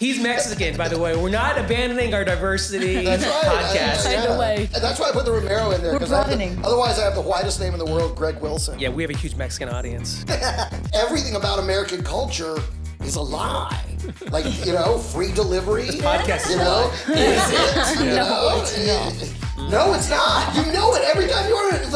He's Mexican, by the way. We're not abandoning our diversity podcast. And that's why I put the Romero in there. We're broadening. Otherwise, I have the whitest name in the world, Greg Wilson. Yeah, we have a huge Mexican audience. Everything about American culture is a lie. Like, free delivery. This podcast is it? No, it's not. You know it. Every time you order it, it's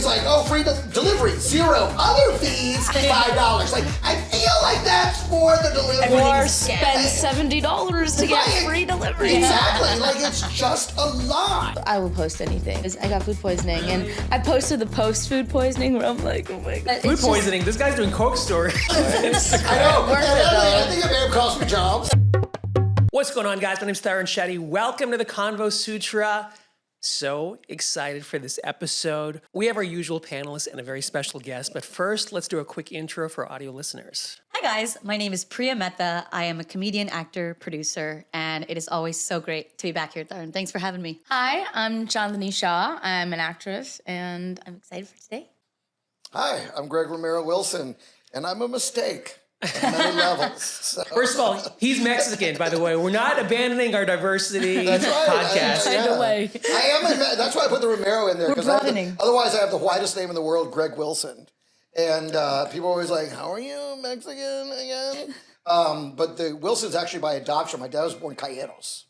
like, oh, free delivery, 0. Other fees, $5. Like, I feel like that's for the delivery. Or spend $70 to get free delivery. Exactly. Like, it's just a lie. I will post anything. I got food poisoning, and I posted the post-food poisoning where I'm like, oh my God. Food poisoning? This guy's doing Coke stories. I know. I think it may have cost me jobs. What's going on, guys? My name's Theron Shetty. Welcome to the Convo Sutra. So excited for this episode. We have our usual panelists and a very special guest, but first, let's do a quick intro for audio listeners. Hi guys, my name is Priya Mehta. I am a comedian, actor, producer, and it is always so great to be back here, Theron. Thanks for having me. Hi, I'm Chandani Shah. I'm an actress, and I'm excited for today. Hi, I'm Greg Romero Wilson, and I'm a mistake on many levels. So. First of all, he's Mexican, by the way. We're not abandoning our diversity podcast. That's why I put the Romero in there. We're broadening. Otherwise, I have the whitest name in the world, Greg Wilson. And people are always like, how are you, Mexican again? But the Wilson's actually by adoption. My dad was born Calleros,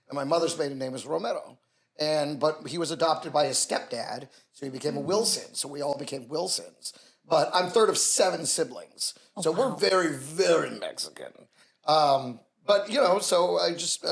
and my mother's maiden name is Romero. But he was adopted by his stepdad, so he became a Wilson. So we all became Wilsons. But I'm third of 7 siblings. So we're very, very Mexican. So I just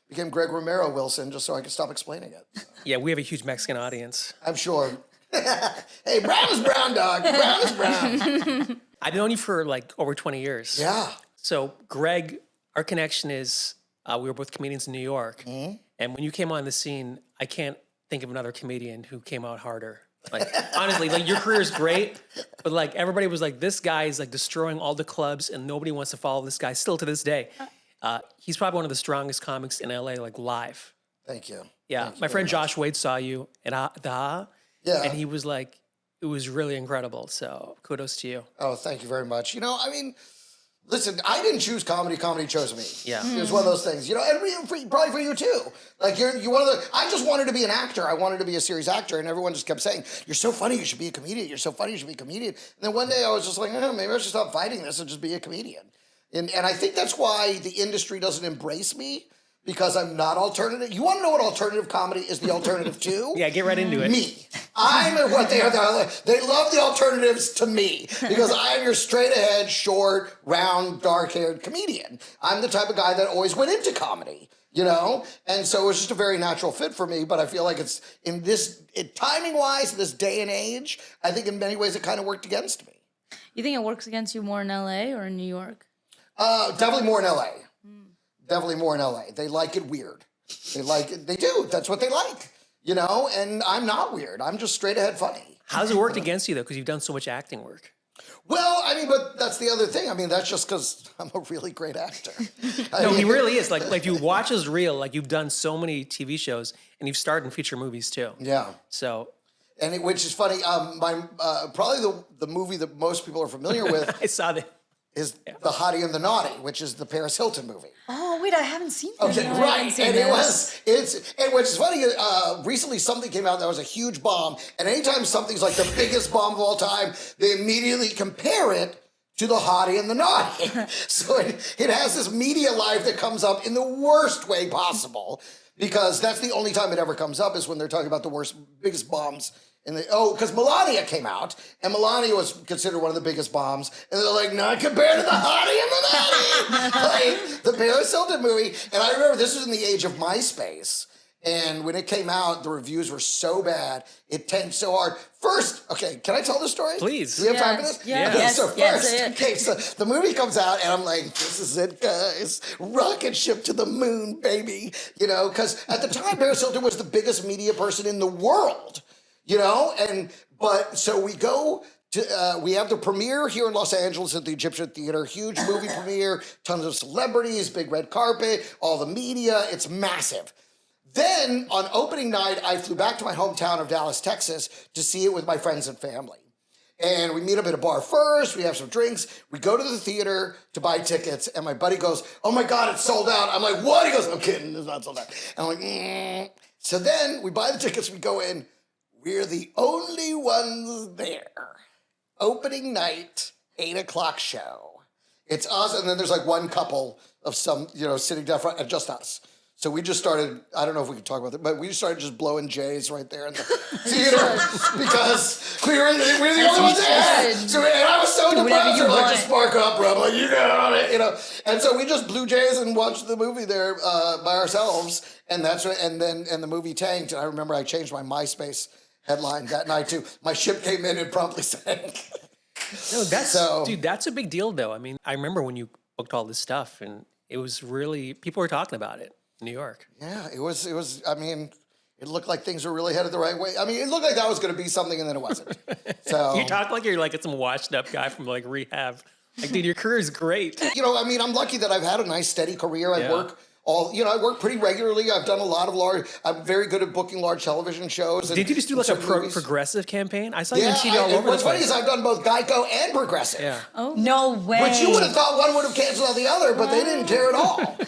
became Greg Romero Wilson just so I could stop explaining it. Yeah, we have a huge Mexican audience. I'm sure. Hey, brown is brown, dog. Brown is brown. I've known you for like over 20 years. Yeah. So Greg, our connection is we were both comedians in New York. Mm-hmm. And when you came on the scene, I can't think of another comedian who came out harder. Like, honestly, like your career is great, but like everybody was like, this guy is like destroying all the clubs and nobody wants to follow this guy still to this day. He's probably one of the strongest comics in LA, like live. Thank you. Yeah. Thank you my friend much. Josh Wade saw you at the Yeah. And he was like, it was really incredible. So kudos to you. Oh, thank you very much. Listen, I didn't choose comedy. Comedy chose me. Yeah. It was one of those things, and probably for you too. Like you're one of the. I just wanted to be an actor. I wanted to be a serious actor, and everyone just kept saying, "You're so funny. You should be a comedian. You're so funny. You should be a comedian." And then one day I was just like, maybe I should stop fighting this and just be a comedian. And I think that's why the industry doesn't embrace me. Because I'm not alternative. You want to know what alternative comedy is the alternative to? Yeah, get right into it. Me. I'm what they are. They love the alternatives to me because I am your straight ahead, short, round, dark haired comedian. I'm the type of guy that always went into comedy, And so it was just a very natural fit for me. But I feel like it's timing wise, in this day and age, I think in many ways it kind of worked against me. You think it works against you more in LA or in New York? Definitely more in LA. Definitely more in LA. They like it weird. They like it. They do. That's what they like, and I'm not weird. I'm just straight ahead funny. How's it worked against you though? Because you've done so much acting work. Well, but that's the other thing. That's just because I'm a really great actor. He really is. Like if you watch his reel, like you've done so many TV shows and you've starred in feature movies too. Yeah. So. Which is funny. Probably the movie that most people are familiar with. I saw that. Is The Hottie and the Naughty, which is the Paris Hilton movie. Oh, wait, I haven't seen that. Okay, right. And which is funny, recently something came out that was a huge bomb, and anytime something's like the biggest bomb of all time, they immediately compare it to The Hottie and the Naughty. So it has this media life that comes up in the worst way possible, because that's the only time it ever comes up is when they're talking about the biggest bombs. Because Melania came out, and Melania was considered one of the biggest bombs, and they're like, not compared to The Hottie and the Naughty, like the Paris Hilton movie. And I remember this was in the age of MySpace, and when it came out, the reviews were so bad, it tanked so hard. First, can I tell the story? Please. Do we have time for this? Yeah. Okay, so the movie comes out, and I'm like, this is it, guys. Rocket ship to the moon, baby. Because at the time, Paris Hilton was the biggest media person in the world. So we go to, we have the premiere here in Los Angeles at the Egyptian Theater, huge movie premiere, tons of celebrities, big red carpet, all the media, it's massive. Then on opening night, I flew back to my hometown of Dallas, Texas to see it with my friends and family. And we meet up at a bar first. We have some drinks. We go to the theater to buy tickets. And my buddy goes, "Oh my God, it's sold out." I'm like, "What?" He goes, "I'm kidding. It's not sold out." And I'm like, So then we buy the tickets. We go in. We're the only ones there. Opening night, 8 o'clock show. It's us. And then there's like one couple of some, sitting down front and just us. So we just started, I don't know if we can talk about that, but we just started just blowing J's right there in the theater because we're the only ones there. So, and I was so depressed. Like, just spark up, bro. I'm like, you got it, And so we just blew J's and watched the movie there by ourselves. And that's what, and the movie tanked. And I remember I changed my MySpace headline that night too. My ship came in and promptly sank. No, dude, that's a big deal though. I mean, I remember when you booked all this stuff and it was really, people were talking about it. New York. Yeah, it was, I mean, it looked like things were really headed the right way. I mean, it looked like that was going to be something and then it wasn't. So you talk like you're like some washed up guy from like rehab. Like, dude, your career is great. I mean, I'm lucky that I've had a nice steady career. I work pretty regularly. I've done a lot of I'm very good at booking large television shows. Did you just do like a progressive campaign? I saw you on TV all over the place. What's funny is I've done both Geico and Progressive. Yeah. Oh, no way. Which you would have thought one would have canceled out the other, but they didn't care at all.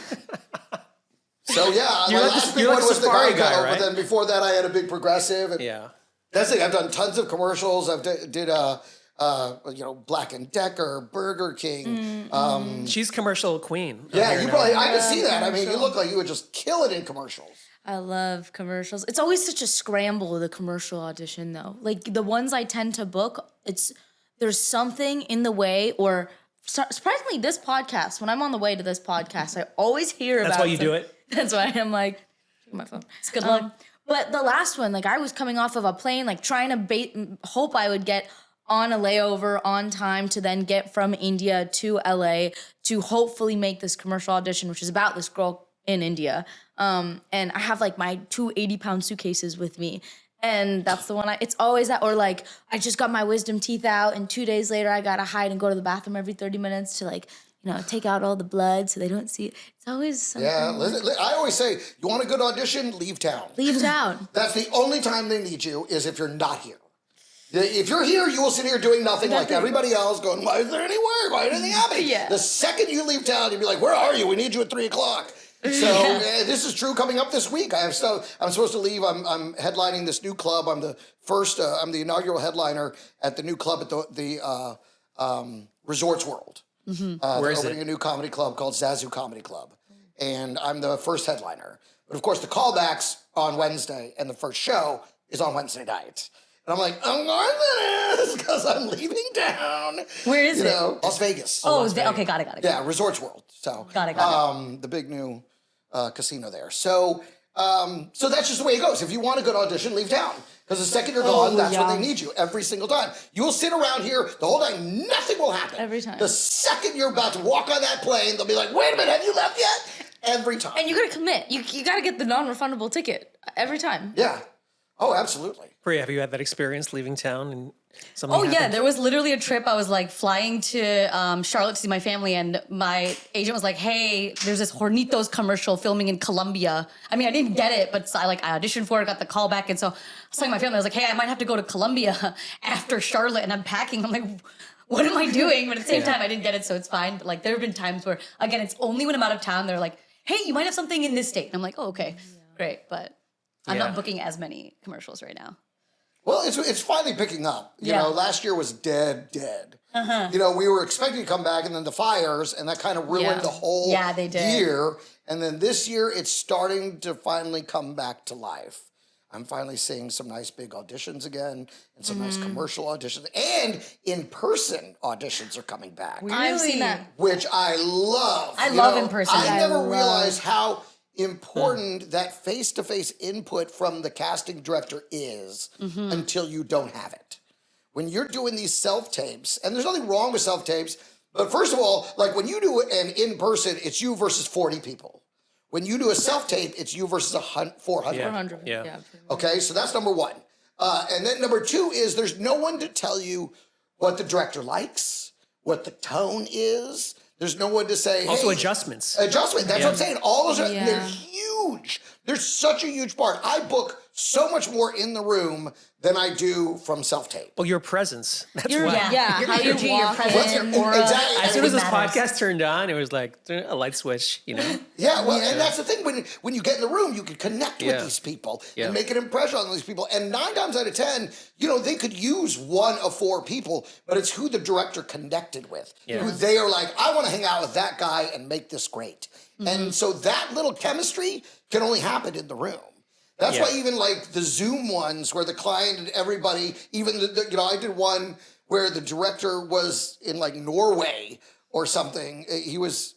So yeah, my last big one was the Geico, guy, right? But then before that I had a big Progressive. And that's it. I've done tons of commercials. I've did Black & Decker, Burger King. She's commercial queen. Yeah, I can see that. I mean, you look like you would just kill it in commercials. I love commercials. It's always such a scramble, the commercial audition though. Like the ones I tend to book, there's something in the way, or surprisingly this podcast, when I'm on the way to this podcast, I always hear about it. That's why you do it? That's why I'm like, check my phone. It's good luck. But the last one, like I was coming off of a plane, like trying to hope I would get on a layover on time to then get from India to LA to hopefully make this commercial audition, which is about this girl in India. And I have like my 2 80-pound suitcases with me. And that's the one it's always that, or like, I just got my wisdom teeth out and 2 days later I gotta hide and go to the bathroom every 30 minutes to like, take out all the blood so they don't see it. It's always something. Yeah, I always say, you want a good audition? Leave town. Leave town. That's the only time they need you, is if you're not here. If you're here, you will sit here doing nothing like everybody else, going, "Why is there any work? Why is anything happening?" Yeah. The second you leave town, you'll be like, "Where are you? We need you at 3 o'clock." So this is true coming up this week. I'm supposed to leave. I'm headlining this new club. I'm the inaugural headliner at the new club at the Resorts World. Where they're is opening a new comedy club called Zazu Comedy Club. And I'm the first headliner. But of course, the callback's on Wednesday, and the first show is on Wednesday night. And I'm like, I'm going to this because I'm leaving town. Where is it? Las Vegas. Okay, got it. Yeah, Resorts World. So got it. The big new casino there. So that's just the way it goes. If you want a good audition, leave town. Because the second you're gone, that's when they need you every single time. You will sit around here the whole time, nothing will happen. Every time. The second you're about to walk on that plane, they'll be like, "Wait a minute, have you left yet?" Every time. And you gotta commit. You gotta get the non-refundable ticket every time. Yeah. Oh, absolutely. Priya, have you had that experience leaving town and something Oh, happened? yeah. There was literally a trip. I was like flying to Charlotte to see my family, and my agent was like, "Hey, there's this Hornitos commercial filming in Colombia." I mean, I didn't get it, but I auditioned for it, got the call back. And so I was telling my family, I was like, "Hey, I might have to go to Colombia after Charlotte," and I'm packing. I'm like, what am I doing? But at the same time, I didn't get it, so it's fine. But like, there have been times where, again, it's only when I'm out of town, they're like, "Hey, you might have something in this state." And I'm like, "Oh, okay, great." But I'm not booking as many commercials right now. Well, it's finally picking up. You know, last year was dead. We were expecting to come back, and then the fires, and that kind of ruined the whole they did. year. And then this year, it's starting to finally come back to life. I'm finally seeing some nice big auditions again, and some nice commercial auditions, and in-person auditions are coming back. Really? I've seen that. Which I love. I love in-person. I never realized how important that face-to-face input from the casting director is until you don't have it. When you're doing these self-tapes, and there's nothing wrong with self-tapes, but first of all, like when you do an in-person, it's you versus 40 people. When you do a self-tape, it's you versus 400. 400. Yeah. Okay, so that's number one. And then number two is there's no one to tell you what the director likes, what the tone is. There's no one to say, Also hey, adjustments. Adjustment, that's what I'm saying. All those are, they're huge. They're such a huge part. I book so much more in the room than I do from self-tape. Well, your presence. That's Your- why. yeah, Your how you energy, your walk presence, in. your aura. Exactly. As soon as this matters. podcast turned on, it was like a light switch, you know? Yeah, well, and that's the thing. When you get in the room, you can connect with Yeah. these people Yeah. and make an impression on these people. And 9 times out of 10, they could use 1 of 4 people, but it's who the director connected with. Yeah. Who they are like, I want to hang out with that guy and make this great. And so that little chemistry can only happen in the room. That's Yeah. why even like the Zoom ones where the client and everybody, even I did one where the director was in like Norway or something. He was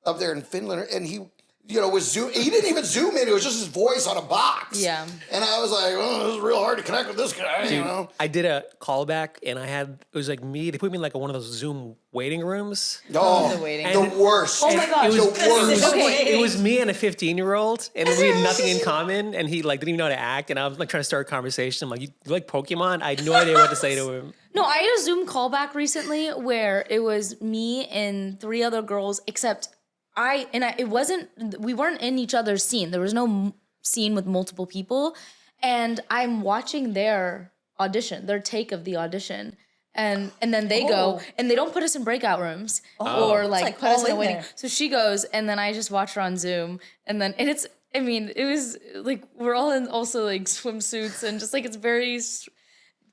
up there in Finland, and he was Zoom. He didn't even zoom in. It was just his voice on a box. Yeah. And I was like, oh, this is real hard to connect with this guy, Dude, I did a callback, and it was like me. They put me in like one of those Zoom waiting rooms. Oh, the waiting. the worst. Oh my gosh. The worst. It was me and a 15-year-old, and we had nothing in common. And he like didn't even know how to act. And I was like trying to start a conversation. I'm like, you like Pokemon? I had no idea what to say to him. No, I had a Zoom callback recently where it was me and 3 other girls, except we weren't in each other's scene. There was no scene with multiple people. And I'm watching their audition, their take of the audition. And then they go, and they don't put us in breakout rooms or like put us in a all in waiting. there. So she goes, and then I just watch her on Zoom. And it was like, we're all in also like swimsuits and just like, it's very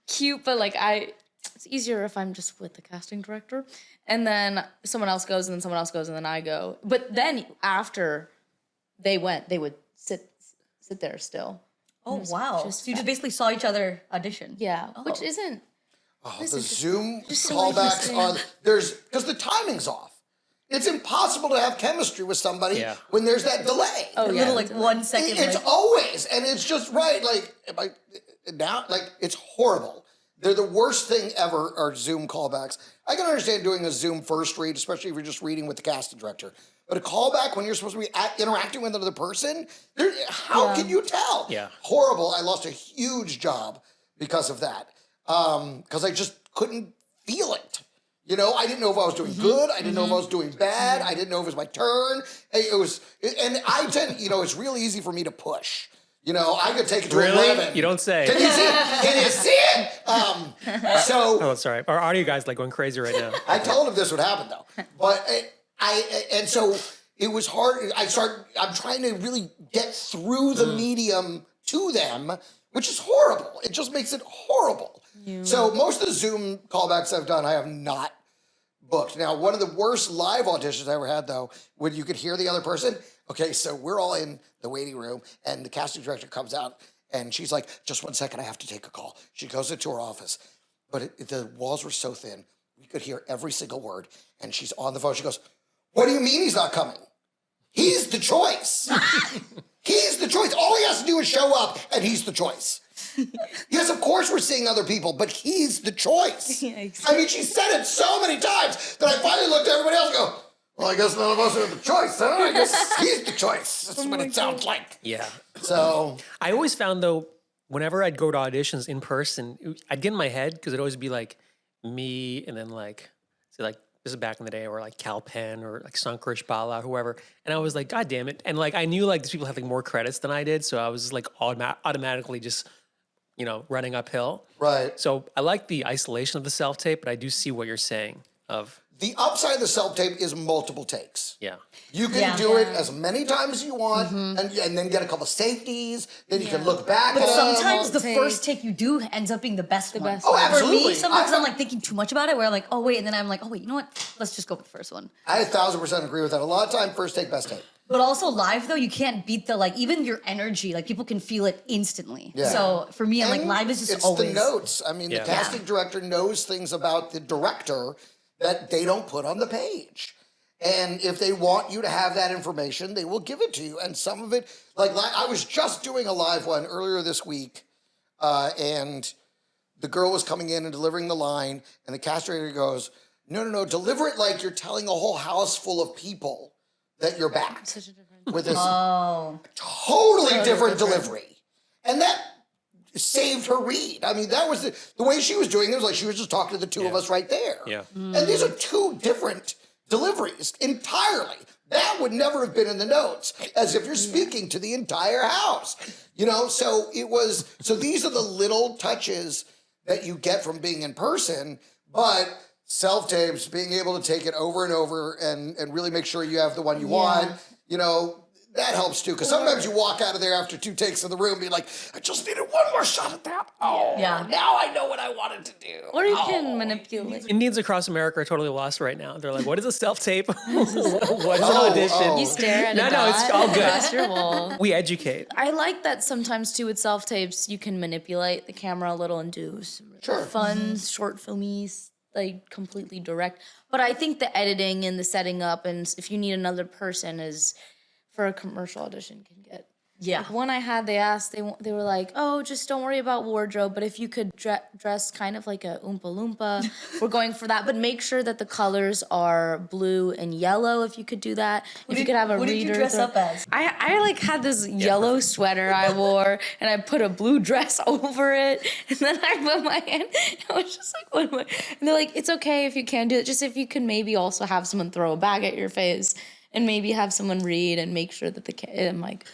cute, but like it's easier if I'm just with the casting director. And then someone else goes, and then someone else goes, and then I go. But then after they went, they would sit there still. Oh, wow. just So you just basically saw each other audition. Yeah, which isn't. Oh, the Zoom so callbacks interesting. because the timing's off. It's impossible to have chemistry with somebody Yeah. when there's that delay. Oh, A yeah. little like 1 second. It's like, always, and it's just right. Like, it's horrible. They're the worst thing ever, are Zoom callbacks. I can understand doing a Zoom first read, especially if you're just reading with the casting director. But a callback when you're supposed to be interacting with another person, how can you tell? Yeah. Horrible. I lost a huge job because of that. Because I just couldn't feel it. I didn't know if I was doing good. I didn't know if I was doing bad. I didn't know if it was my turn. And I tend, it's real easy for me to push. I could take it to 11. You don't say. Can you see it? Can you see it? Oh, sorry. Our audio guy's like going crazy right now. I told him this would happen though. But and so it was hard. I'm trying to really get through the medium to them, which is horrible. It just makes it horrible. So most of the Zoom callbacks I've done, I have not booked. Now, one of the worst live auditions I ever had though, when you could hear the other person. Okay, so we're all in the waiting room, and the casting director comes out, and she's like, just 1 second, I have to take a call. She goes into her office, but the walls were so thin, we could hear every single word, and she's on the phone. She goes, what do you mean he's not coming? He's the choice. He's the choice. All he has to do is show up, and he's the choice. Yes, of course we're seeing other people, but he's the choice. I mean, she said it so many times that I finally looked at everybody else and go, well, I guess none of us are the choice, huh? I guess he's the choice. That's what it sounds like. Yeah. So I always found though, whenever I'd go to auditions in person, I'd get in my head because it'd always be like me and then like, say like, this is back in the day, or like Cal Penn or like Sankarish Bala, whoever. And I was like, God damn it. And like, I knew like these people had like more credits than I did. So I was just like automatically just, running uphill. right. So I like the isolation of the self-tape, but I do see what you're saying of, The upside of the self-tape is multiple takes. yeah. You can do it as many times as you want, and then get a couple safeties. Then you can look back but at them. sometimes the take. first take you do ends up being the best one. best Oh, one. For absolutely. me, sometimes I'm like thinking too much about it, where I'm like, oh wait, and then I'm like, oh wait, you know what? Let's just go with the first one. I 1,000% agree with that. A lot of time, first take, best take. But also live though, you can't beat the even your energy. Like people can feel it instantly. Yeah. So for me, I'm like And live is just it's always. the notes. I mean, Yeah. the casting director knows things about the director that they don't put on the page. And if they want you to have that information, they will give it to you. And some of it, like I was just doing a live one earlier this week, and the girl was coming in and delivering the line, and the casting director goes, no, deliver it like you're telling a whole house full of people that you're back. With this totally different delivery. And that saved her read. I mean, that was the way she was doing it was like she was just talking to the two of us right there. Yeah. And these are two different deliveries entirely. That would never have been in the notes, as if you're speaking to the entire house. So these are the little touches that you get from being in person, but self-tapes, being able to take it over and over and really make sure you have the one you want, that helps too. Because sometimes you walk out of there after 2 takes in the room, be like, I just needed one more shot at that. Oh, now I know what I wanted to do. Or you can manipulate. Indians across America are totally lost right now. They're like, what is a self-tape? What is an audition? You stare at a No, dot it's all good. across your wall. We educate. I like that sometimes too with self-tapes, you can manipulate the camera a little and do some really fun, short filmy, like completely direct. But I think the editing and the setting up and if you need another person is for a commercial audition can get. Yeah. Like one I had, they asked, they were like, oh, just don't worry about wardrobe, but if you could dress kind of like a Oompa Loompa, we're going for that. But make sure that the colors are blue and yellow, if you could do that. If you could have a reader. What did you dress up as? I like had this yellow sweater I wore, and I put a blue dress over it, and then I put my hand, I was just like, what am I? And they're like, it's okay if you can't do it, just if you could maybe also have someone throw a bag at your face, and maybe have someone read and make sure that I'm like,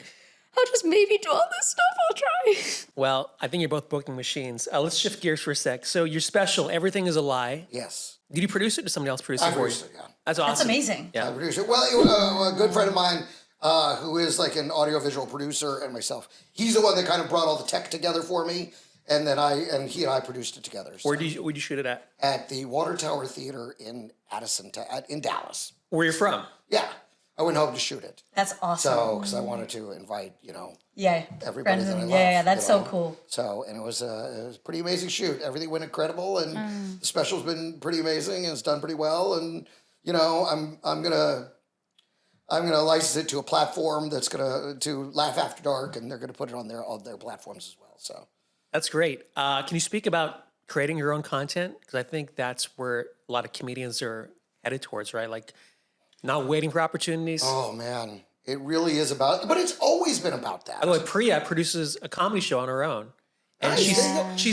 I'll just maybe do all this stuff. I'll try. Well, I think you're both booking machines. Let's shift gears for a sec. So you're special. Everything is a lie. Yes. Did you produce it or did somebody else produce it I for you? produced it, yeah. That's awesome. That's amazing. Yeah. I produced it. Well, a good friend of mine who is like an audiovisual producer and myself, he's the one that kind of brought all the tech together for me. And then he and I produced it together. So. Where'd you shoot it at? At the Water Tower Theater in in Dallas. Where you're from? Yeah. I went home to shoot it. That's awesome. So, because I wanted to invite, everybody Friends that I love. yeah, that's so cool. So, and it was a pretty amazing shoot. Everything went incredible, and the special's been pretty amazing, and it's done pretty well. And I'm gonna license it to a platform that's to Laugh After Dark, and they're gonna put it on their platforms as well. So that's great. Can you speak about creating your own content? Because I think that's where a lot of comedians are headed towards, right? Like. Not waiting for opportunities. Oh man, it really is about. But it's always been about that. By the way, Priya produces a comedy show on her own, and she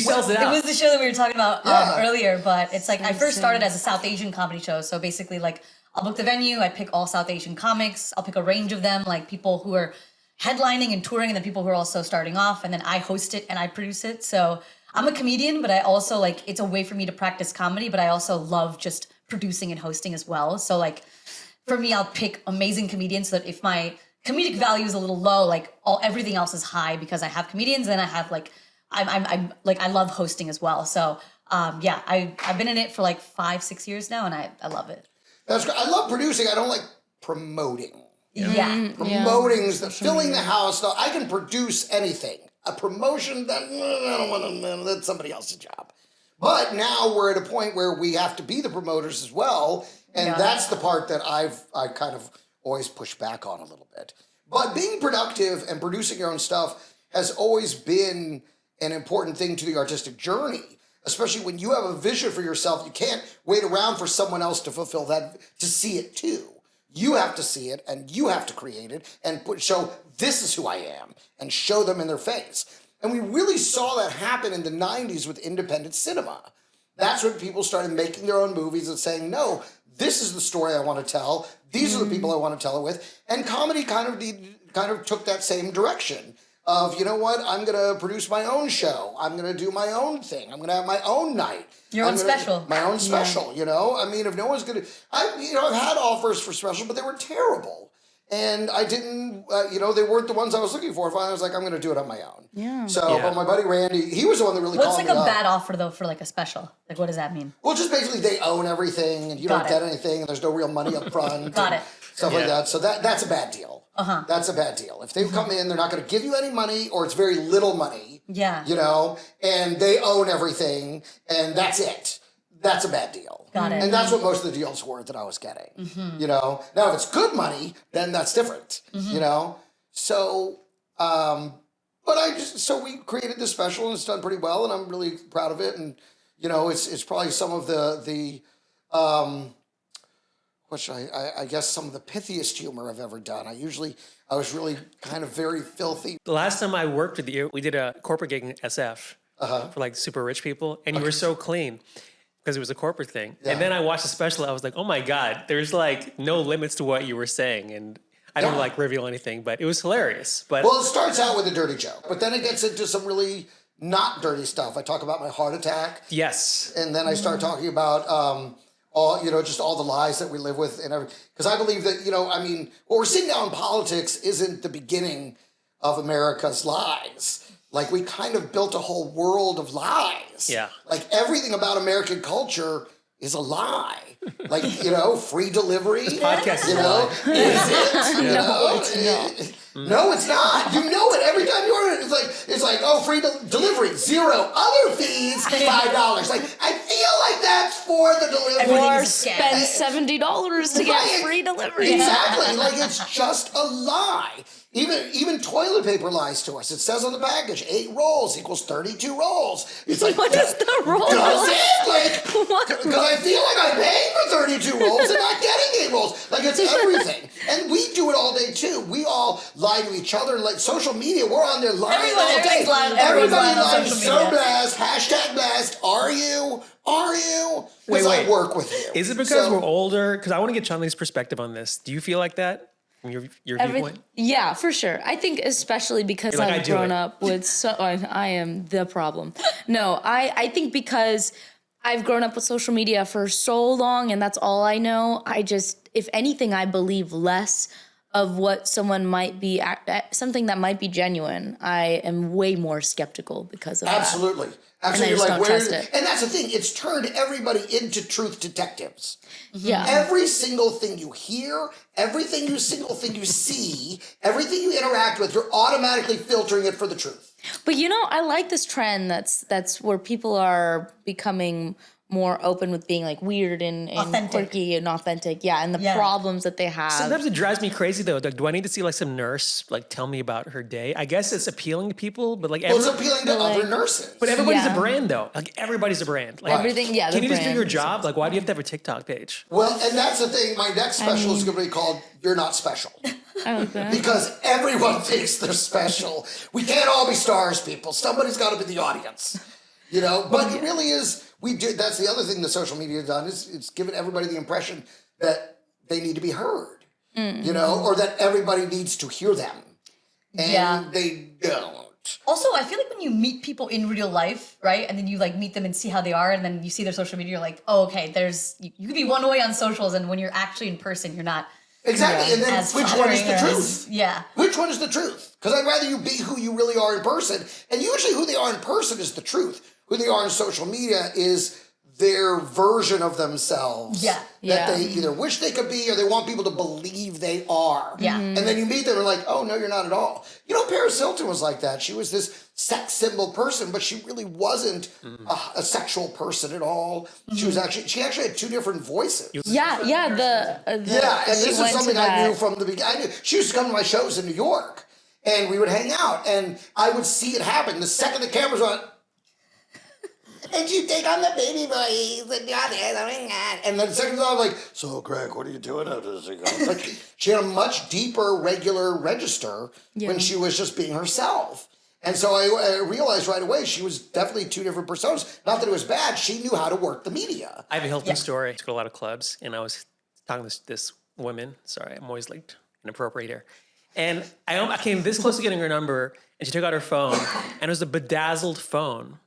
sells it It out. was the show that we were talking about earlier, but it's like I first started as a South Asian comedy show. So basically, like I'll book the venue, I pick all South Asian comics, I'll pick a range of them, like people who are headlining and touring, and then people who are also starting off, and then I host it and I produce it. So I'm a comedian, but I also like it's a way for me to practice comedy, but I also love just producing and hosting as well. So like. For me, I'll pick amazing comedians so that if my comedic value is a little low, like everything else is high because I have comedians and I have like I'm like I love hosting as well. So I've been in it for like 5-6 years now and I love it. That's great. I love producing. I don't like promoting. Yeah. Promoting is filling the house. No, I can produce anything. A promotion that I don't want to. That's somebody else's job. But now we're at a point where we have to be the promoters as well. And that's the part that I kind of always push back on a little bit. But being productive and producing your own stuff has always been an important thing to the artistic journey, especially when you have a vision for yourself. You can't wait around for someone else to fulfill that, to see it too. You have to see it and you have to create it and show this is who I am and show them in their face. And we really saw that happen in the 90s with independent cinema. That's when people started making their own movies and saying, no, this is the story I want to tell. These are the people I want to tell it with. And comedy kind of took that same direction of, you know what, I'm going to produce my own show. I'm going to do my own thing. I'm going to have my own night. Your own special. My own special, I mean, if no one's going to... I've had offers for special, but they were terrible. And I didn't, they weren't the ones I was looking for. Finally, I was like, I'm going to do it on my own. Yeah. But my buddy Randy, he was the one that really What's called like me a up. bad offer though for like a special? Like what does that mean? Well, just basically they own everything and you don't get anything and there's no real money up front. Got it. Stuff like that. So that's a bad deal. That's a bad deal. If they come in, they're not going to give you any money or it's very little money. Yeah. And they own everything and that's it. That's a bad deal. Got it. And that's what most of the deals were that I was getting. Now, if it's good money, then that's different. So, so we created this special and it's done pretty well and I'm really proud of it. And, it's probably some of I guess some of the pithiest humor I've ever done. I was really kind of very filthy. The last time I worked with you, we did a corporate gig in SF for like super rich people, and you were so clean. because it was a corporate thing. And then I watched the special. I was like, oh my God, there's like no limits to what you were saying. And I don't like reveal anything, but it was hilarious. But Well, it starts out with a dirty joke, but then it gets into some really not dirty stuff. I talk about my heart attack. yes, And then I start talking about all, just all the lies that we live with and everything. Because I believe that, what we're seeing now in politics isn't the beginning of America's lies. Like, we kind of built a whole world of lies. Yeah. Like, everything about American culture is a lie. Like, free delivery. podcast is You a know, lie. is it? You No, know? it's not. No, it's not. You know it every time you order it. It's like, oh, free delivery, 0. Other fees, $5. Like, I feel like that's for the delivery. Everything Or is a scam. spend $70 to get Right. free delivery. Exactly. Like, it's just a lie. Even toilet paper lies to us. It says on the package, 8 rolls equals 32 rolls. It's like, What is the roll? does it? Like, What because I feel like I'm paying for 32 rolls and not getting 8 rolls. Like, it's everything. And we do it all day too. We all lie to each other. Like, social media, we're on there lying all day. everybody's lying- Everybody everyone's lying on lies social so media. blast. Hashtag blast. Are you? Are you? Because Wait. I work with you. Is it because So- we're older? Because I want to get Chanli's perspective on this. Do you feel like that from your viewpoint? Yeah, for sure. I think especially because You're like, I've I do grown it. up with I am the problem. No, I think because I've grown up with social media for so long and that's all I know. If anything, I believe less of what someone might be, something that might be genuine. I am way more skeptical because of Absolutely. that. Absolutely. just Like, don't trust it. And that's the thing. It's turned everybody into truth detectives. Yeah. Every single thing you hear, single thing you see, everything you interact with, you're automatically filtering it for the truth. But I like this trend that's where people are becoming more open with being like weird and Authentic. quirky and authentic. Yeah, and the problems that they have. Sometimes it drives me crazy though. Like, do I need to see like some nurse like tell me about her day? I guess it's appealing to people, but like, Well, it's appealing to other nurses. but everybody's Yeah. a brand though. Like everybody's a brand. Like, Everything, yeah. can the you just do brand. your job? Like, why do you have to have a TikTok page? Well, and that's the thing. My next special is going to be called "You're Not Special," I like that. because everyone thinks they're special. We can't all be stars, people. Somebody's got to be the audience, But it really is. We do. That's the other thing that social media has done is it's given everybody the impression that they need to be heard, or that everybody needs to hear them, and they don't. Also, I feel like when you meet people in real life, right, and then you like meet them and see how they are, and then you see their social media, you're like, oh, okay, you could be one way on socials, and when you're actually in person, you're not. Exactly, and then as which one is the flattering or truth? Yeah. Which one is the truth? Because I'd rather you be who you really are in person. And usually who they are in person is the truth. Who they are on social media is their version of themselves. Yeah. That they either wish they could be or they want people to believe they are. Yeah. And then you meet them and like, oh, no, you're not at all. Paris Hilton was like that. She was this sex symbol person, but she really wasn't a sexual person at all. She actually had 2 different voices. Yeah. Yeah, and she this is went to something I knew that- from the beginning. She used to come to my shows in New York, and we would hang out, and I would see it happen. The second the cameras on, and you take on the baby voice, and then the second time, I'm like, so Greg, what are you doing after this? Like, she had a much deeper, regular register when she was just being herself. And so I realized right away she was definitely 2 different personas. Not that it was bad. She knew how to work the media. I have a Hilton story. I took a lot of clubs, and I was talking to this woman. Sorry, I'm always like inappropriate here. And I came this close to getting her number, and she took out her phone, and it was a bedazzled phone,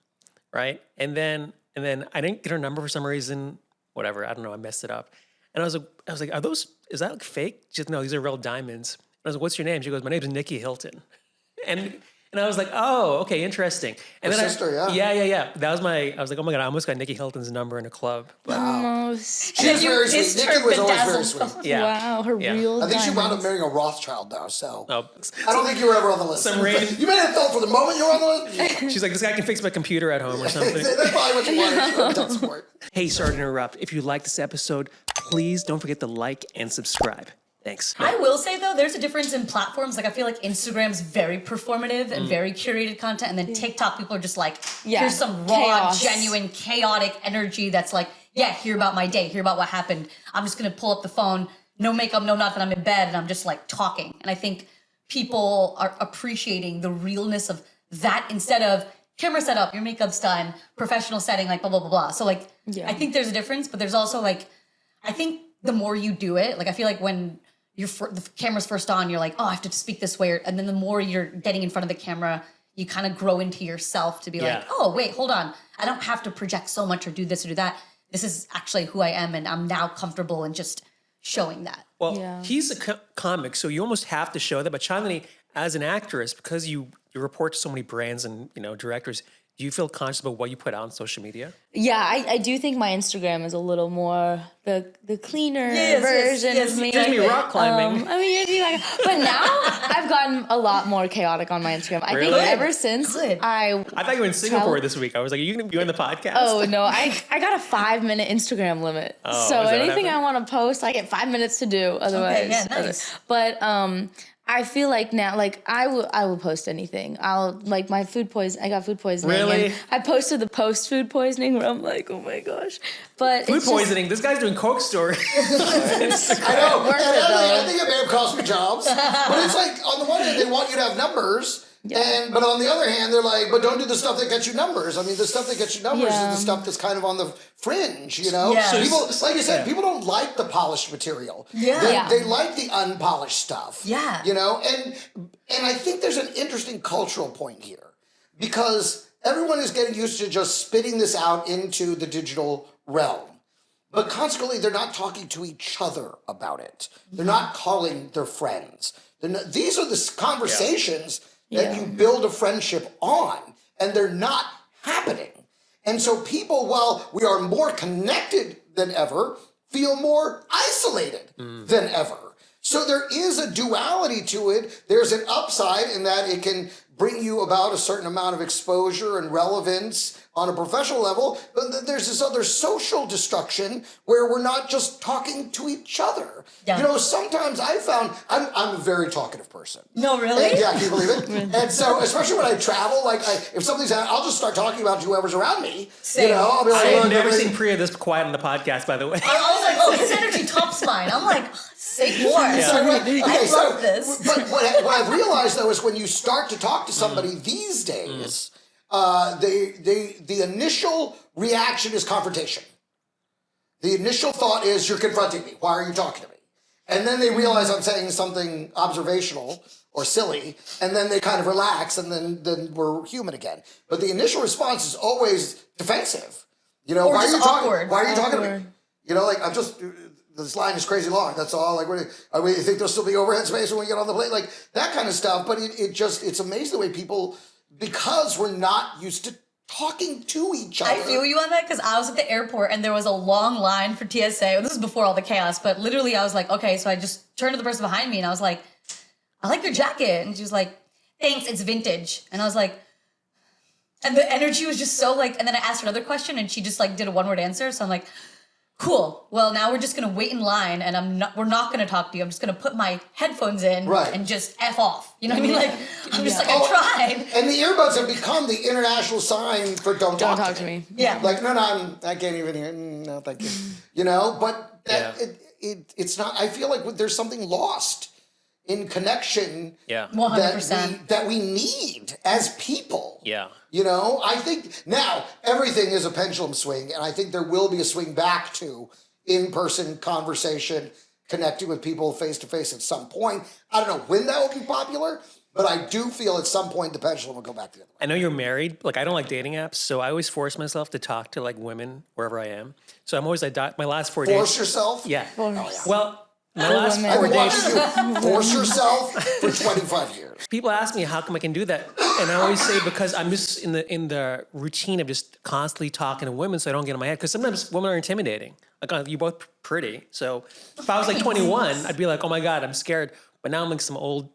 right? And then I didn't get her number for some reason. Whatever, I don't know. I messed it up. And I was like, is that like fake? She said, no, these are real diamonds. And I was like, what's your name? She goes, my name's Nikki Hilton. And I was like, oh, okay, interesting. And Her then sister, yeah. Yeah. That was I was like, oh my God, I almost got Nikki Hilton's number in a club. But Almost. She was very kissed sweet. her Nikki was always very bedazzled sweet. yeah. Wow, her Yeah. real I think she wound up diamonds. marrying a Rothschild now, so. Oh, I don't think you were ever on the list. Some random- You may have felt for the moment you were on the list. she's like, this guy can fix my computer at home or something. That's probably what you wanted. Sure, tech support. Hey, sorry to interrupt. If you like this episode, please don't forget to like and subscribe. Thanks. I will say though, there's a difference in platforms. Like I feel like Instagram's very performative and very curated content, and then TikTok people are just like, here's some raw, chaos. genuine, chaotic energy that's like, hear about my day, hear about what happened. I'm just gonna pull up the phone, no makeup, no nothing. I'm in bed and I'm just like talking. And I think people are appreciating the realness of that instead of camera setup, your makeup's done, professional setting, like blah, blah, blah, blah. So like, I think there's a difference, but there's also like, I think the more you do it, like I feel like when the camera's first on, you're like, oh, I have to speak this way. And then the more you're getting in front of the camera, you kind of grow into yourself to be like, oh, wait, hold on. I don't have to project so much or do this or do that. This is actually who I am. And I'm now comfortable in just showing that. Well, he's a comic, so you almost have to show that. But Chandni, as an actress, because you report to so many brands and directors, do you feel conscious about what you put out on social media? Yeah, I do think my Instagram is a little more the cleaner version of me. Just me rock climbing. I mean, but now I've gotten a lot more chaotic on my Instagram. I think ever since I thought you were in Singapore this week. I was like, are you going to be on the podcast? Oh, no. I got a 5-minute Instagram limit. So anything I want to post, I get 5 minutes to do. Otherwise, nice. But I feel like now, like I will post anything. I'll like my food poison. I got food poisoning. Really? And I posted the post food poisoning where I'm like, oh my gosh. But food poisoning. This guy's doing Coke stories. I know. I think it may have cost me jobs, but it's like on the one hand they want you to have numbers. But on the other hand, they're like, but don't do the stuff that gets you numbers. I mean, the stuff that gets you numbers is the stuff that's kind of on the fringe, Yeah. So people, like you said, people don't like the polished material. They like the unpolished stuff. Yeah. And I think there's an interesting cultural point here because everyone is getting used to just spitting this out into the digital realm. But consequently, they're not talking to each other about it. They're not calling their friends. These are the conversations that you build a friendship on, and they're not happening. And so people, while we are more connected than ever, feel more isolated than ever. So there is a duality to it. There's an upside in that it can bring you about a certain amount of exposure and relevance on a professional level, but there's this other social destruction where we're not just talking to each other. Yeah. Sometimes I found I'm a very talkative person. No, really? And, can you believe it? And so, especially when I travel, like if something's happening, I'll just start talking about whoever's around me. Same. I'll be like, I've never seen Priya this quiet on the podcast, by the way. I was like, oh, his energy tops mine. I'm like, say more. I love this. But what I've realized though is when you start to talk to somebody these days, the initial reaction is confrontation. The initial thought is you're confronting me. Why are you talking to me? And then they realize I'm saying something observational or silly, and then they kind of relax, and then we're human again. But the initial response is always defensive. Or why are just you talking? awkward. Why are you talking to me? Like I'm just. This line is crazy long. That's all. Like, you think there'll still be overhead space when we get on the plane? Like that kind of stuff. But it's amazing the way people, because we're not used to talking to each other. I feel you on that because I was at the airport and there was a long line for TSA. This is before all the chaos, but literally I was like, okay, so I just turned to the person behind me and I was like, I like your jacket. And she was like, thanks, it's vintage. And I was like, and the energy was just so like, and then I asked her another question and she just like did a one-word answer. So I'm like, cool. Well, now we're just gonna wait in line, and we're not gonna talk to you. I'm just gonna put my headphones in and just F off. You know what I mean? Like I'm just like I tried. And the earbuds have become the international sign for don't talk to me. Yeah. Like no, I can't even hear. No, thank you. But it's not. I feel like there's something lost in connection. Yeah. 100%. That we need as people. Yeah. I think now everything is a pendulum swing, and I think there will be a swing back to in-person conversation, connecting with people face-to-face at some point. I don't know when that will be popular, but I do feel at some point the pendulum will go back the other way. I know you're married. Like, I don't like dating apps, so I always force myself to talk to, like, women wherever I am. So I'm always, my last 4 days. Force yourself? Yeah. Force. Well, my last 4 I've been days. watching you force yourself for 25 years. People ask me how come I can do that, and I always say because I'm just in the routine of just constantly talking to women, so I don't get in my head. Because sometimes women are intimidating. Like you're both pretty, so if I was like 21, I'd be like, oh my god, I'm scared. But now I'm like some old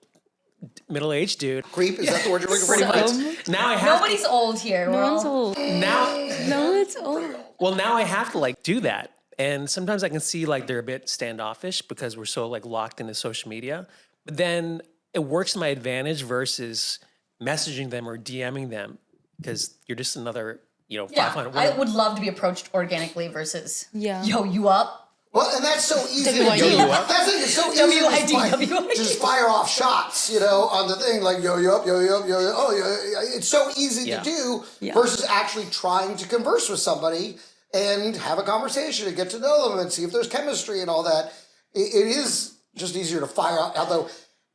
middle-aged dude. Creep, is that the word you're looking for? Pretty much. Now I have. Nobody's old here. No one's old. No, it's old. Well, now I have to like do that. And sometimes I can see like they're a bit standoffish because we're so like locked into social media. But then it works to my advantage versus messaging them or DMing them because you're just another, 500 women. I would love to be approached organically versus, Yeah. yo, you up? Well, and that's so easy to WYD. do. That's like, it's so easy WYD. to just fire off shots, on the thing, like yo up, yo up, yo. Oh, yeah. It's so easy to do versus actually trying to converse with somebody and have a conversation and get to know them and see if there's chemistry and all that. It is just easier to fire out. Although,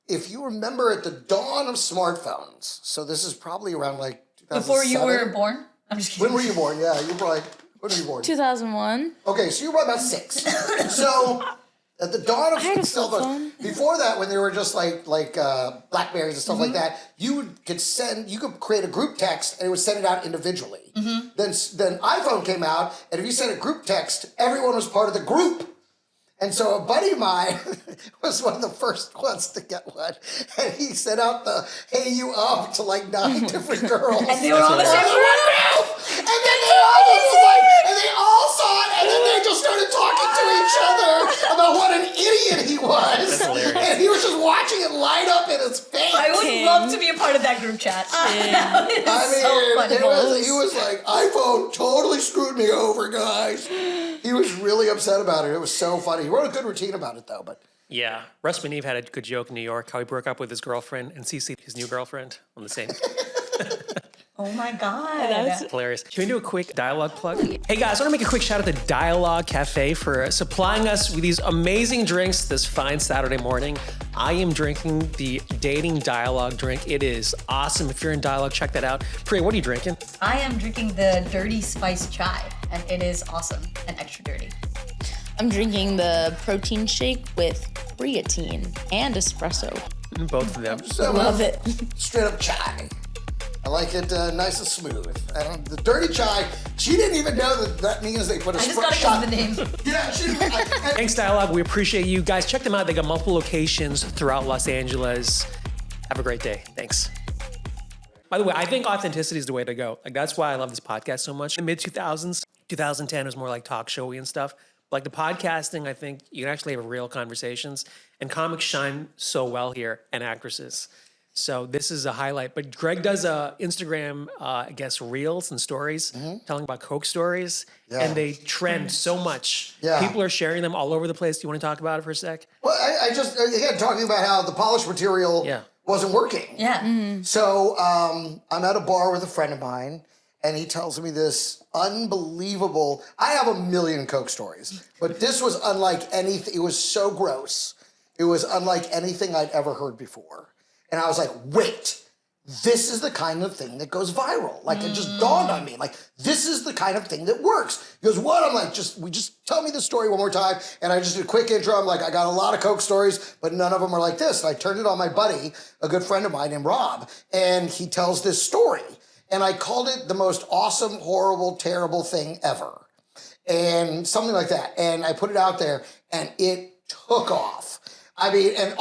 if you remember at the dawn of smartphones, so this is probably around like 2007. Before you were born? I'm just kidding. When were you born? Yeah, you were probably. When were you born? 2001. Okay, so you were about 6. So at the dawn had a of cell flip phones, before that, when they were just like Blackberries and stuff like that, you could create a group text and it would send it out individually. Then iPhone came out, and if you sent a group text, everyone was part of the group. And so a buddy of mine was one of the first ones to get one. And he sent out the "Hey you up" to like 9 different girls. And they were all the same group. And then they all saw it, and then they just started talking to each other about what an idiot he was. That's hilarious. And he was just watching it light up in his face. I would love to be a part of that group chat. That is so funny. He was like, iPhone totally screwed me over, guys. He was really upset about it. It was so funny. He wrote a good routine about it, though. But Yeah. Russ Maneve had a good joke in New York, how he broke up with his girlfriend and CC'd his new girlfriend on the same. Oh my God. Hilarious. Can we do a quick dialogue plug? Hey guys, I want to make a quick shout out to Dialogue Cafe for supplying us with these amazing drinks this fine Saturday morning. I am drinking the Dating Dialogue drink. It is awesome. If you're in Dialogue, check that out. Priya, what are you drinking? I am drinking the Dirty Spice Chai, and it is awesome and extra dirty. I'm drinking the protein shake with creatine and espresso. Both of them. so Love it. straight up chai. I like it nice and smooth. The dirty chai, she didn't even know that means they put a I just got shot. to the name. Yeah, she didn't. Thanks, Dialogue. We appreciate you guys. Check them out. They got multiple locations throughout Los Angeles. Have a great day. Thanks. By the way, I think authenticity is the way to go. Like, that's why I love this podcast so much. In the mid-2000s, 2010 was more like talk showy and stuff. Like the podcasting, I think you can actually have real conversations. And comics shine so well here, and actresses. So this is a highlight. But Greg does Instagram, I guess, reels and stories telling about Coke stories. Yeah. And they trend so much. Yeah. People are sharing them all over the place. Do you want to talk about it for a sec? Well, I just, again, talking about how the polish material wasn't working. Yeah. So I'm at a bar with a friend of mine, and he tells me this unbelievable, I have a million Coke stories, but this was unlike anything. It was so gross. It was unlike anything I'd ever heard before. And I was like, wait, this is the kind of thing that goes viral. Like, it just dawned on me. Like, this is the kind of thing that works. He goes, what? I'm like, just tell me the story one more time. And I just did a quick intro. I'm like, I got a lot of Coke stories, but none of them are like this. And I turned it on my buddy, a good friend of mine named Rob, and he tells this story. And I called it the most awesome, horrible, terrible thing ever. And something like that. And I put it out there, and it took off. I mean, and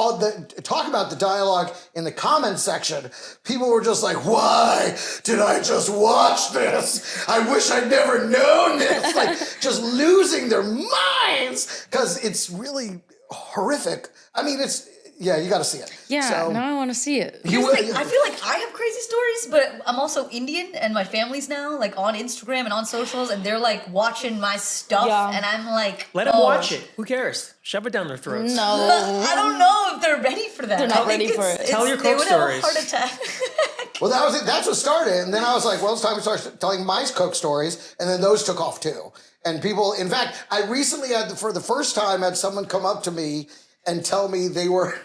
talk about the dialogue in the comments section. People were just like, why did I just watch this? I wish I'd never known this. Like, just losing their minds because it's really horrific. I mean, you got to see it. Yeah, So, now I want to see it. I feel like I have crazy stories, but I'm also Indian, and my family's now like on Instagram and on socials, and they're like watching my stuff, and I'm like, Let them watch it. Who cares? Shove it down their throats. No. I don't know if they're ready for that. They're not I think ready for it. Tell your Coke they would stories. have a heart attack. Well, that was it. That's what started. And then I was like, well, it's time to start telling my Coke stories. And then those took off too. And people, in fact, I recently for the first time, had someone come up to me and tell me they were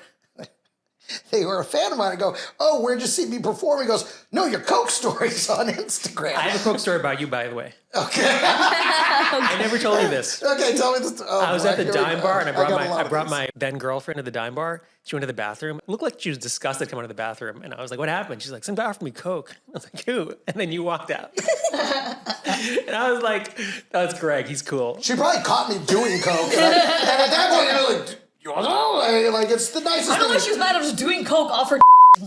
a fan of mine. I go, oh, where'd you see me perform? He goes, no, your Coke stories on Instagram. I have a Coke story about you, by the way. Okay. I never told you this. Okay, tell me this. Oh, I was at the here we dime go. bar, and I got brought my then girlfriend to the dime bar. She went to the bathroom. It looked like she was disgusted coming to the bathroom. And I was like, what happened? She's like, some guy offered me Coke. I was like, who? And then you walked out. And I was like, that's Greg. He's cool. She probably caught me doing Coke. And at that point, you're like, you want to? Like, it's the nicest I don't know thing. why she was mad. I was doing Coke off her.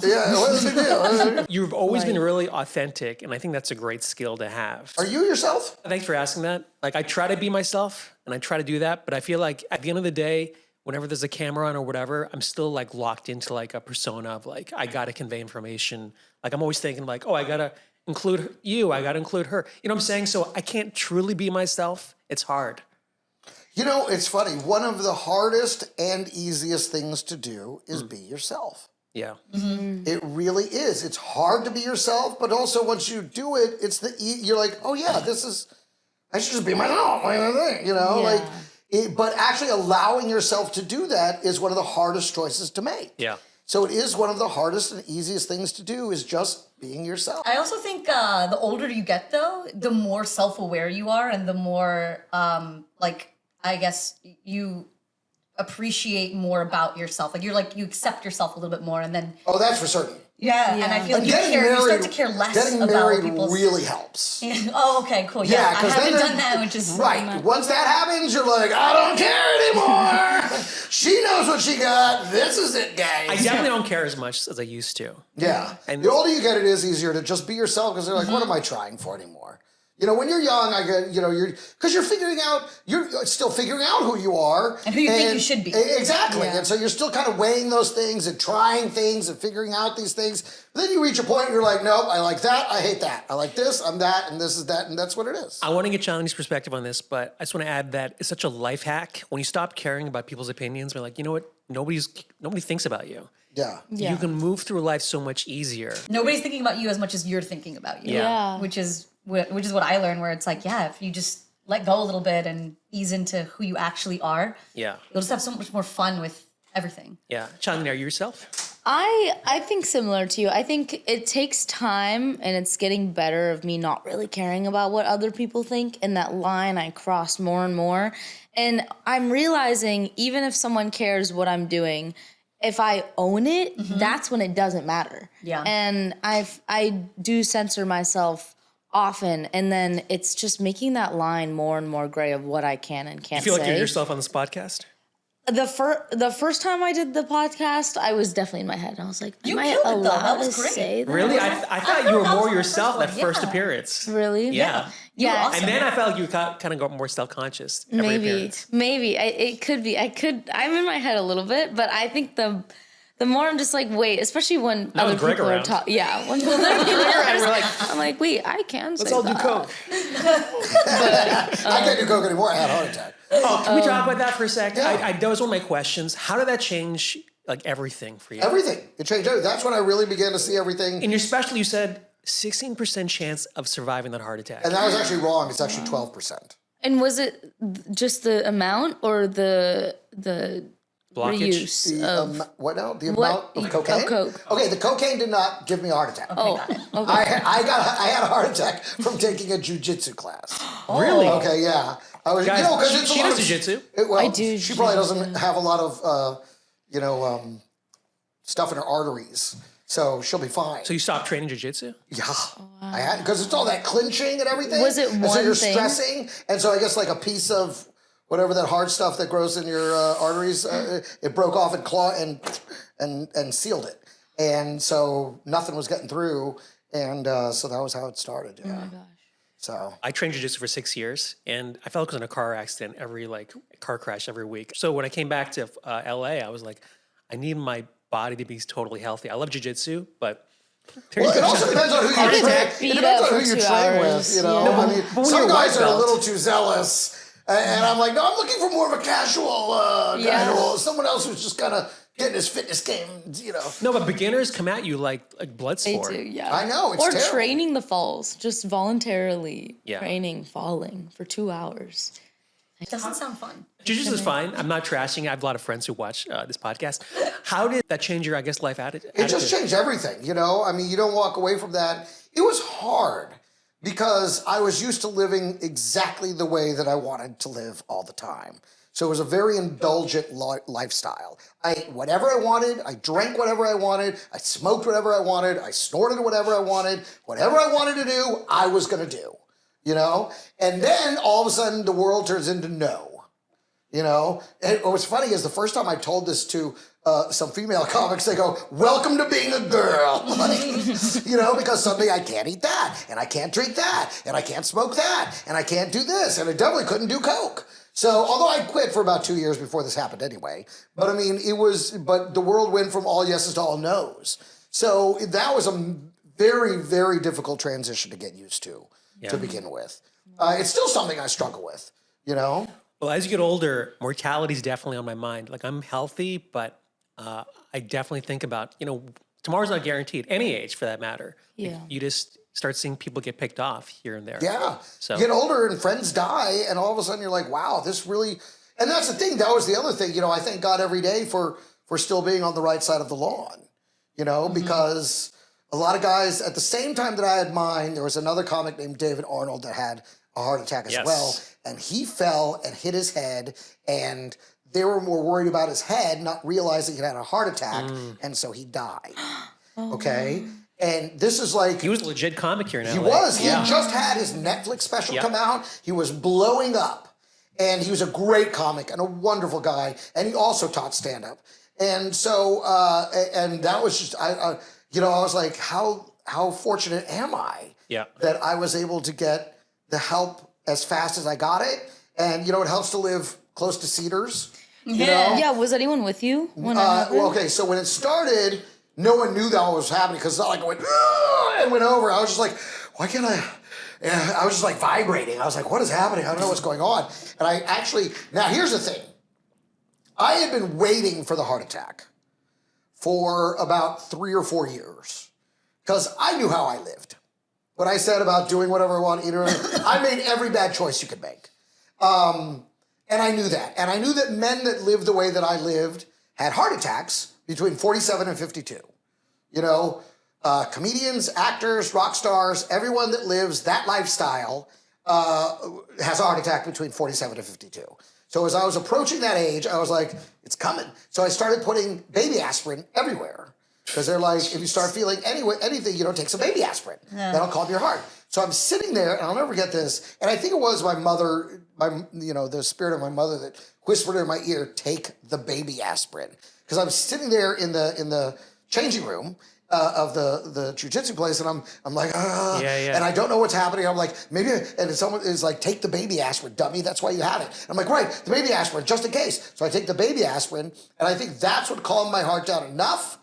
Yeah, what does it do? You've always been really authentic, and I think that's a great skill to have. Are you yourself? Thanks for asking that. Like, I try to be myself, and I try to do that, but I feel like at the end of the day, whenever there's a camera on or whatever, I'm still like locked into like a persona of like, I got to convey information. Like, I'm always thinking like, oh, I got to include you. I got to include her. You know what I'm saying? So I can't truly be myself. It's hard. You know, it's funny. One of the hardest and easiest things to do is be yourself. Yeah. It really is. It's hard to be yourself, but also once you do it, it's you're like, oh yeah, I should just be myself, you know, but actually allowing yourself to do that is one of the hardest choices to make. Yeah. So it is one of the hardest and easiest things to do is just being yourself. I also think the older you get, though, the more self-aware you are, and the more, I guess you appreciate more about yourself. Like you accept yourself a little bit more, and then Oh, that's for certain. and I feel like you start to care less Getting about married people's. really helps. Oh, okay, cool. Yeah, I 'cause then haven't done that, which is right. Once that happens, you're like, I don't care anymore. She knows what she got. This is it, guys. I definitely don't care as much as I used to. Yeah. And the older you get, it is easier to just be yourself because they're like, what am I trying for anymore? You know, when you're young, because you're still figuring out who you are. And who you think you should be. Exactly. And so you're still kind of weighing those things and trying things and figuring out these things. But then you reach a point where you're like, nope, I like that, I hate that. I like this, I'm that, and this is that, and that's what it is. I want to get Johnny's perspective on this, but I just want to add that it's such a life hack. When you stop caring about people's opinions, we're like, you know what? Nobody thinks about you. Yeah. You can move through life so much easier. Nobody's thinking about you as much as you're thinking about you. Yeah. Which is what I learned, where it's like, if you just let go a little bit and ease into who you actually are, Yeah. you'll just have so much more fun with everything. Yeah. Johnny, are you yourself? I think similar to you. I think it takes time, and it's getting better of me not really caring about what other people think. And that line I cross more and more. And I'm realizing even if someone cares what I'm doing, if I own it, that's when it doesn't matter. Yeah. And I do censor myself often, and then it's just making that line more and more gray of what I can and can't You feel say. like you're yourself on this podcast? The first time I did the podcast, I was definitely in my head. I was like, You am I killed it, though. That allowed was to great. say that? Really? I thought you were more yourself that one, first yeah. appearance. Really? Yeah. Yeah. awesome. And then I felt like you kind of got more self-conscious every appearance. Maybe it could be. I'm in my head a little bit, but I think the more I'm just like, wait, especially when Now other with Greg people are around. talking. Yeah, when other people are We're like, I'm like, wait, I can say let's all do that. coke. I can't do coke anymore. I had a heart attack. Oh, can we talk about that for a second? Yeah. That was one of my questions. How did that change like everything for you? Everything. It changed everything. That's when I really began to see everything. In your special, you said 16% chance of surviving that heart attack. And that was actually wrong. It's actually 12%. And was it just the amount or the Blockage? reuse of? What now? The What- amount of cocaine? of coke. Okay, the cocaine did not give me a heart attack. Oh, okay. I had a heart attack from taking a jujitsu class. Really? Okay, yeah. I was, Guys, because it's she a lot does of jiu-jitsu. Well, I do She probably jiu-jitsu. doesn't have a lot of, stuff in her arteries, so she'll be fine. So you stopped training jiu-jitsu? Yeah, I had because it's all that clinching and everything. Was it and so one you're thing? stressing, and so I guess like a piece of whatever that hard stuff that grows in your arteries, it broke off and sealed it, and so nothing was getting through, and so that was how it started. Yeah. Oh my gosh. So I trained jiu-jitsu for 6 years, and I felt like I was in a car accident car crash every week. So when I came back to LA, I was like, I need my body to be totally healthy. I love jiu-jitsu, but well, it also depends on who you Hard to train. get It beat depends up on for who you 2 train with. hours. You know, Yeah. I mean, but when some you're a guys white are a belt- little too zealous, and I'm like, no, I'm looking for more of a casual, someone else who's just kind of getting his fitness game. You know, No, but beginners come at you like blood They sport. do, yeah. I know, it's or terrible. training the falls, just voluntarily Yeah. training falling for 2 hours. It doesn't sound fun. Jiu-jitsu is fine. I'm not trashing it. I have a lot of friends who watch this podcast. How did that change your, life attitude? it just changed everything. You know, I mean, you don't walk away from that. It was hard because I was used to living exactly the way that I wanted to live all the time. So it was a very indulgent lifestyle. I ate whatever I wanted. I drank whatever I wanted. I smoked whatever I wanted. I snorted whatever I wanted. Whatever I wanted to do, I was going to do, you know? And then all of a sudden the world turns into no, you know? And what's funny is the first time I told this to some female comics, they go, welcome to being a girl. Like, you know, because suddenly I can't eat that, and I can't drink that, and I can't smoke that, and I can't do this, and I definitely couldn't do coke. So, although I quit for about 2 years before this happened anyway, but I mean, but the world went from all yeses to all nos. So that was a very, very difficult transition to get used to begin with. It's still something I struggle with, you know? Well, as you get older, mortality is definitely on my mind. Like I'm healthy, but I definitely think about, tomorrow's not guaranteed, any age for that matter. Like, Yeah. you just start seeing people get picked off here and there. Yeah. So You get older and friends die, and all of a sudden you're like, wow, this really. And that's the thing. That was the other thing. I thank God every day for still being on the right side of the lawn, because a lot of guys, at the same time that I had mine, there was another comic named David Arnold that had a heart attack as Yes. well. And he fell and hit his head, and they were more worried about his head, not realizing he had a heart attack, and so he died. Okay? And this is like... he was a legit comic here now. He was. He had just had his Netflix special come out. He was blowing up. And he was a great comic and a wonderful guy. And he also taught stand-up. And so, and that was just, I was like, how fortunate am I that I was able to get the help as fast as I got it. And, it helps to live close to Cedars. Yeah, was anyone with you when it happened? Well, okay, so when it started, no one knew that was happening because it's not like I went, "Ah," and went over. I was just like, why can't I? And I was just like vibrating. I was like, what is happening? I don't know what's going on. And I actually, now here's the thing. I had been waiting for the heart attack for about 3 or 4 years because I knew how I lived. What I said about doing whatever I want, eating whatever, I made every bad choice you could make. And I knew that. And I knew that men that lived the way that I lived had heart attacks between 47 and 52. Comedians, actors, rock stars, everyone that lives that lifestyle has a heart attack between 47 and 52. So as I was approaching that age, I was like, it's coming. So I started putting baby aspirin everywhere. Because they're like, if you start feeling anything, take some baby aspirin. That'll calm your heart. So I'm sitting there, and I'll never forget this. And I think it was my mother, the spirit of my mother that whispered in my ear, take the baby aspirin. Because I'm sitting there in the changing room of the jiu-jitsu place, and I'm like, and I don't know what's happening. I'm like, and someone is like, take the baby aspirin, dummy. That's why you have it. I'm like, right, the baby aspirin, just in case. So I take the baby aspirin, and I think that's what calmed my heart down enough.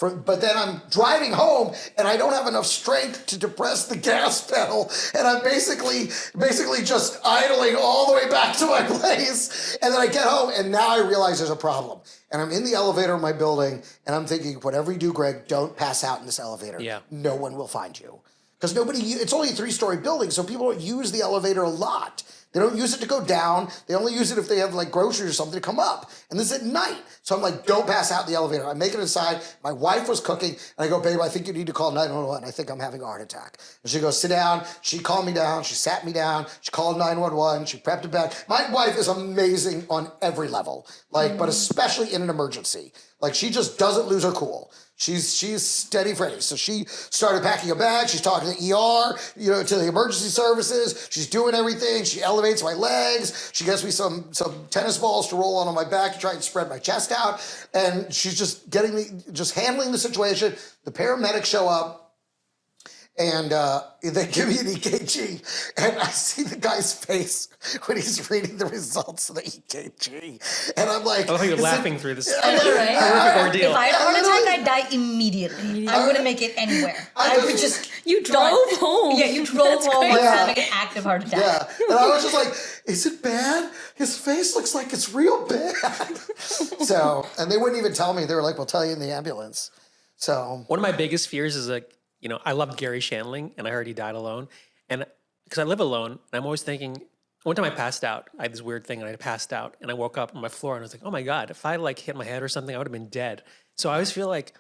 But then I'm driving home and I don't have enough strength to depress the gas pedal, and I'm basically just idling all the way back to my place. And then I get home and now I realize there's a problem. And I'm in the elevator of my building and I'm thinking, whatever you do, Greg, don't pass out in this elevator. Yeah. No one will find you. Because it's only a 3-story building, so people don't use the elevator a lot. They don't use it to go down. They only use it if they have like groceries or something to come up. And this is at night. So I'm like, don't pass out in the elevator. I make it inside. My wife was cooking. And I go, babe, I think you need to call 911. I think I'm having a heart attack. And she goes, sit down. She calmed me down. She sat me down. She called 911. She prepped a bag. My wife is amazing on every level, but especially in an emergency. Like, she just doesn't lose her cool. She's steady Freddy. So she started packing a bag. She's talking to the ER, to the emergency services. She's doing everything. She elevates my legs. She gets me some tennis balls to roll on my back to try and spread my chest out. And she's just handling the situation. The paramedics show up. And they give me an EKG, and I see the guy's face when he's reading the results of the EKG. And I'm like... I think you're laughing through this I know, right? horrific ordeal. If I had a heart attack, I'd die immediately. I wouldn't make it anywhere. I would just... You drove home. Yeah, you drove home crazy. having an active heart attack. Yeah, and I was just like, is it bad? His face looks like it's real bad. So, and they wouldn't even tell me. They were like, we'll tell you in the ambulance. So... One of my biggest fears is I loved Gary Shandling, and I heard he died alone. And because I live alone, and I'm always thinking, one time I passed out. I had this weird thing, and I passed out, and I woke up on my floor, and I was like, oh my God, if I hit my head or something, I would have been dead. So I always feel like,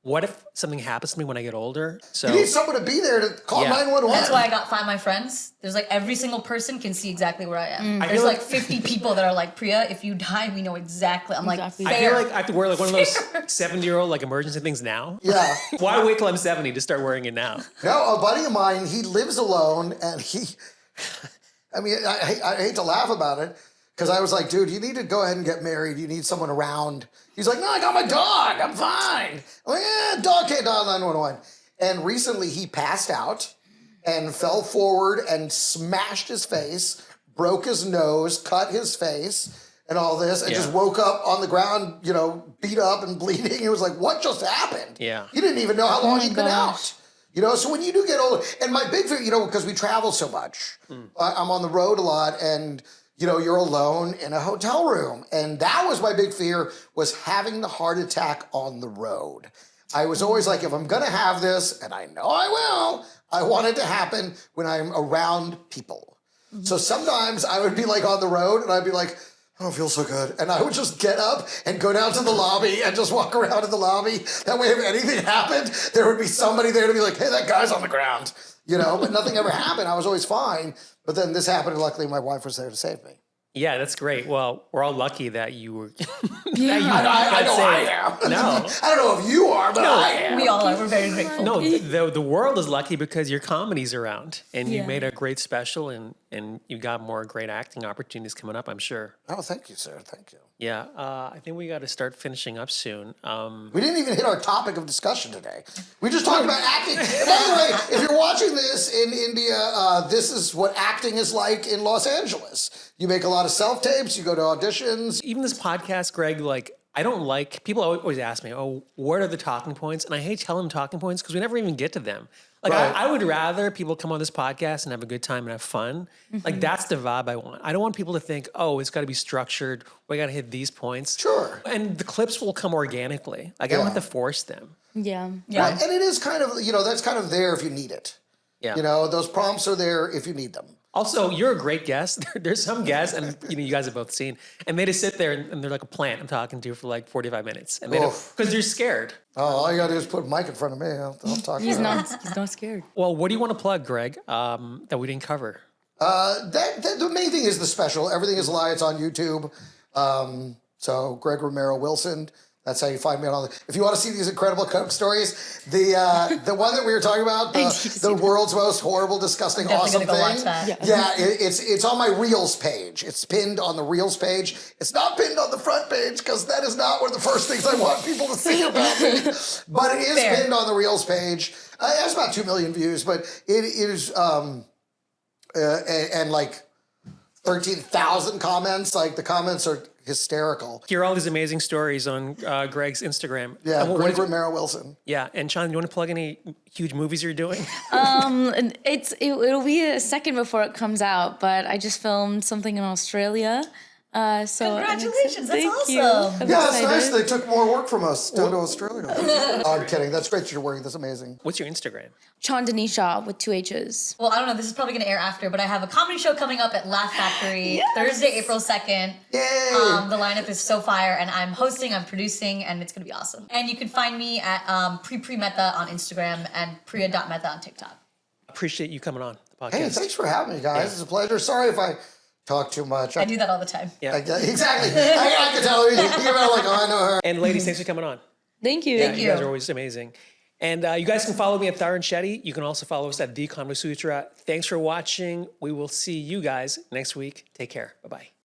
what if something happens to me when I get older? So you need someone to be there to call 911. That's why I got Find My Friends. There's every single person can see exactly where I am. I There's feel 50 people that are like, Priya, if you die, we know exactly. I'm like, Exactly. I feel like I have to wear one of those 70-year-old emergency things now. Yeah. Why wait till I'm 70 to start wearing it now? No, a buddy of mine, he lives alone, and I hate to laugh about it, because I was like, dude, you need to go ahead and get married. You need someone around. He's like, no, I got my dog. I'm fine. I'm like, dog can't dial 911. And recently he passed out and fell forward and smashed his face, broke his nose, cut his face, and all this, and just woke up on the ground, beat up and bleeding. It was like, what just happened? Yeah. He didn't even know how long he'd been gosh. out. So when you do get older, and my big fear, because we travel so much, I'm on the road a lot, and you're alone in a hotel room. And that was my big fear, was having the heart attack on the road. I was always like, if I'm going to have this, and I know I will, I want it to happen when I'm around people. So sometimes I would be like on the road and I'd be like, I don't feel so good. And I would just get up and go down to the lobby and just walk around in the lobby. That way, if anything happened, there would be somebody there to be like, hey, that guy's on the ground. But nothing ever happened. I was always fine. But then this happened, and luckily my wife was there to save me. Yeah, that's great. Well, we're all lucky that you were. I know I am. No. I don't know if you are, but I am. We all are. We're very grateful. No, the world is lucky because your comedy's around and you made a great special and you got more great acting opportunities coming up, I'm sure. Oh, thank you, sir. Thank you. Yeah, I think we got to start finishing up soon. We didn't even hit our topic of discussion today. We just talked about acting. And by the way, if you're watching this in India, this is what acting is like in Los Angeles. You make a lot of self-tapes, you go to auditions. Even this podcast, Greg, I don't like, people always ask me, oh, what are the talking points? And I hate telling them talking points because we never even get to them. Right. I would rather people come on this podcast and have a good time and have fun. That's the vibe I want. I don't want people to think, oh, it's got to be structured. We got to hit these points. Sure. And the clips will come organically. I don't have to force them. Yeah. Right. And it is kind of, that's kind of there if you need it. Yeah. Those prompts are there if you need them. Also, you're a great guest. There's some guests, and you guys have both seen, and they just sit there and they're like a plant I'm talking to for 45 minutes, and they because they're scared. Oh, all you gotta do is put a mic in front of me. I'll talk. He's not scared. Well, what do you want to plug, Greg? That we didn't cover. The main thing is the special. Everything is live. It's on YouTube. So Greg Romero Wilson. That's how you find me on. If you want to see these incredible Coke stories, the one that we were talking about, the world's most horrible, disgusting, awesome thing. Watch that. Yeah, it's on my Reels page. It's pinned on the Reels page. It's not pinned on the front page because that is not one of the first things I want people to see about me. But it is pinned on the Reels page. It has about 2 million views, but it is and 13,000 comments. The comments are hysterical. Hear all these amazing stories on Greg's Instagram. Yeah, Greg Romero Wilson. Yeah, and Sean, do you want to plug any huge movies you're doing? It'll be a second before it comes out, but I just filmed something in Australia. So congratulations, that's awesome. Yeah, it's nice. They took more work from us down to Australia. I'm kidding. That's great you're working. That's amazing. What's your Instagram? Chandanisha with 2 H's. Well, I don't know. This is probably going to air after, but I have a comedy show coming up at Laugh Factory Thursday, April 2nd. Yay! The lineup is so fire, and I'm hosting, I'm producing, and it's going to be awesome. And you can find me at Meta on Instagram and Priya.Meta on TikTok. Appreciate you coming on the podcast. Hey, thanks for having me, guys. It's a pleasure. Sorry if I talk too much. I do that all the time. Yeah. Exactly. I can tell you. You're I know her. And ladies, thanks for coming on. Thank you. Yeah, you guys are always amazing. And you guys can follow me at Tharan Shetty. You can also follow us at the Convo Sutra. Thanks for watching. We will see you guys next week. Take care. Bye-bye.